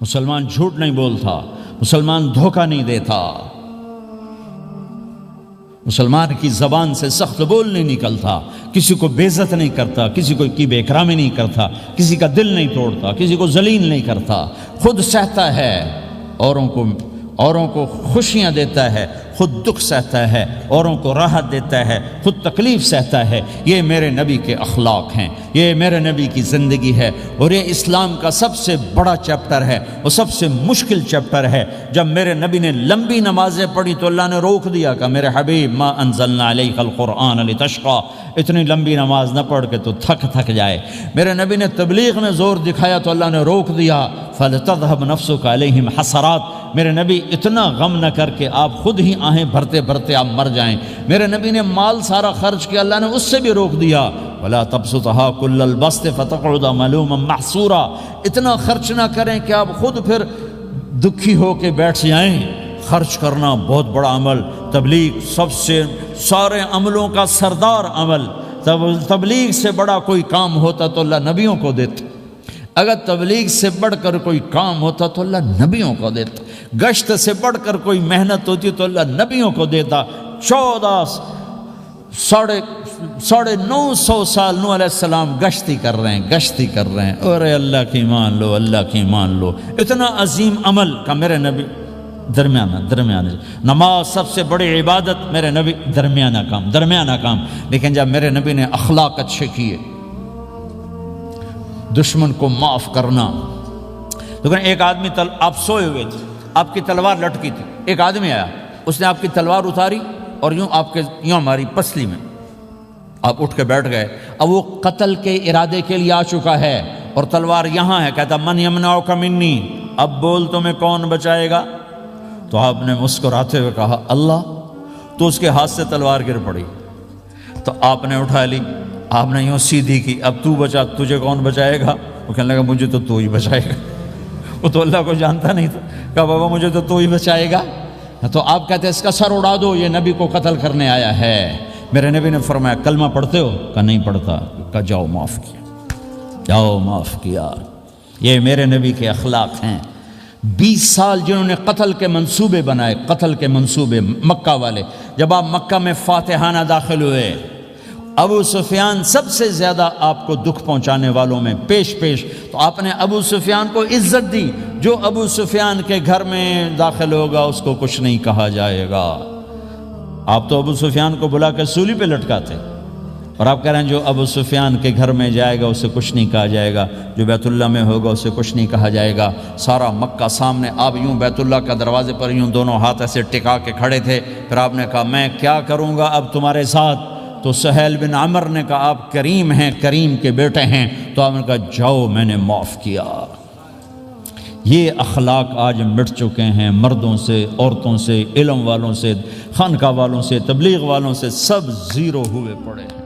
مسلمان جھوٹ نہیں بولتا، مسلمان دھوکہ نہیں دیتا، مسلمان کی زبان سے سخت بول نہیں نکلتا، کسی کو بے عزت نہیں کرتا، کسی کو کی بے اکرامی نہیں کرتا، کسی کا دل نہیں توڑتا، کسی کو ذلیل نہیں کرتا، خود سہتا ہے، اوروں کو خوشیاں دیتا ہے، خود دکھ سہتا ہے، اوروں کو راحت دیتا ہے، خود تکلیف سہتا ہے۔ یہ میرے نبی کے اخلاق ہیں، یہ میرے نبی کی زندگی ہے، اور یہ اسلام کا سب سے بڑا چیپٹر ہے، وہ سب سے مشکل چیپٹر ہے۔ جب میرے نبی نے لمبی نمازیں پڑھی تو اللہ نے روک دیا کہ میرے حبیب ما انزلنا علیک القرآن لتشقی، اتنی لمبی نماز نہ پڑھ کے تو تھک جائے۔ میرے نبی نے تبلیغ میں زور دکھایا تو اللہ نے روک دیا، فلتذهب نفسک علیہم حسرات، میرے نبی اتنا غم نہ کر کے آپ خود ہی آہیں بھرتے بھرتے آپ مر جائیں۔ میرے نبی نے مال سارا خرچ کیا، اللہ نے اس سے بھی روک دیا، ولا تبسطها كل البسط فتقعد ملوما محسورا، اتنا خرچ نہ کریں کہ آپ خود پھر دکھی ہو کے بیٹھ جائیں۔ خرچ کرنا بہت بڑا عمل، تبلیغ سب سے سارے عملوں کا سردار عمل، تبلیغ سے بڑا کوئی کام ہوتا تو اللہ نبیوں کو دیتا، اگر تبلیغ سے بڑھ کر کوئی کام ہوتا تو اللہ نبیوں کو دیتا، گشت سے بڑھ کر کوئی محنت ہوتی تو اللہ نبیوں کو دیتا۔ 950 سال نوح علیہ السلام گشتی کر رہے ہیں، اور اللہ کی مان لو، اللہ کی مان لو، اتنا عظیم عمل کا میرے نبی درمیانہ نماز سب سے بڑی عبادت، میرے نبی درمیانہ کام، لیکن جب میرے نبی نے اخلاق اچھے کیے، دشمن کو معاف کرنا، لیکن ایک آدمی آپ سوئے ہوئے تھے، آپ کی تلوار لٹکی تھی، ایک آدمی آیا، اس نے آپ کی تلوار اتاری اور یوں ہماری پسلی میں، آپ اٹھ کے بیٹھ گئے، اب وہ قتل کے ارادے کے لیے آ چکا ہے اور تلوار یہاں ہے، کہتا من یمنعک منی، اب بول تمہیں کون بچائے گا؟ تو آپ نے مسکراتے ہوئے کہا اللہ، تو اس کے ہاتھ سے تلوار گر پڑی، تو آپ نے اٹھا لی، آپ نے یوں سیدھی کی، اب تو بچا، تجھے کون بچائے گا؟ وہ کہنے لگا مجھے تو ہی بچائے گا، وہ تو اللہ کو جانتا نہیں تھا، کہا بابا مجھے تو ہی بچائے گا، تو آپ کہتے ہیں اس کا سر اڑا دو، یہ نبی کو قتل کرنے آیا ہے۔ میرے نبی نے فرمایا کلمہ پڑھتے ہو؟ کہا نہیں پڑھتا، کہا جاؤ معاف کیا۔ یہ میرے نبی کے اخلاق ہیں۔ 20 سال جنہوں نے قتل کے منصوبے بنائے، مکہ والے، جب آپ مکہ میں فاتحانہ داخل ہوئے، ابو سفیان سب سے زیادہ آپ کو دکھ پہنچانے والوں میں پیش، تو آپ نے ابو سفیان کو عزت دی، جو ابو سفیان کے گھر میں داخل ہوگا اس کو کچھ نہیں کہا جائے گا۔ آپ تو ابو سفیان کو بلا کے سولی پہ لٹکاتے، اور آپ کہہ رہے ہیں جو ابو سفیان کے گھر میں جائے گا اسے کچھ نہیں کہا جائے گا، جو بیت اللہ میں ہوگا اسے کچھ نہیں کہا جائے گا۔ سارا مکہ سامنے، آپ یوں بیت اللہ کا دروازے پر یوں دونوں ہاتھ ایسے ٹکا کے کھڑے تھے، پھر آپ نے کہا میں کیا کروں گا اب تمہارے ساتھ؟ تو سہیل بن عمر نے کہا آپ کریم ہیں، کریم کے بیٹے ہیں، تو آپ نے کہا جاؤ میں نے معاف کیا۔ یہ اخلاق آج مٹ چکے ہیں، مردوں سے، عورتوں سے، علم والوں سے، خانقاہ والوں سے، تبلیغ والوں سے، سب زیرو ہوئے پڑے ہیں۔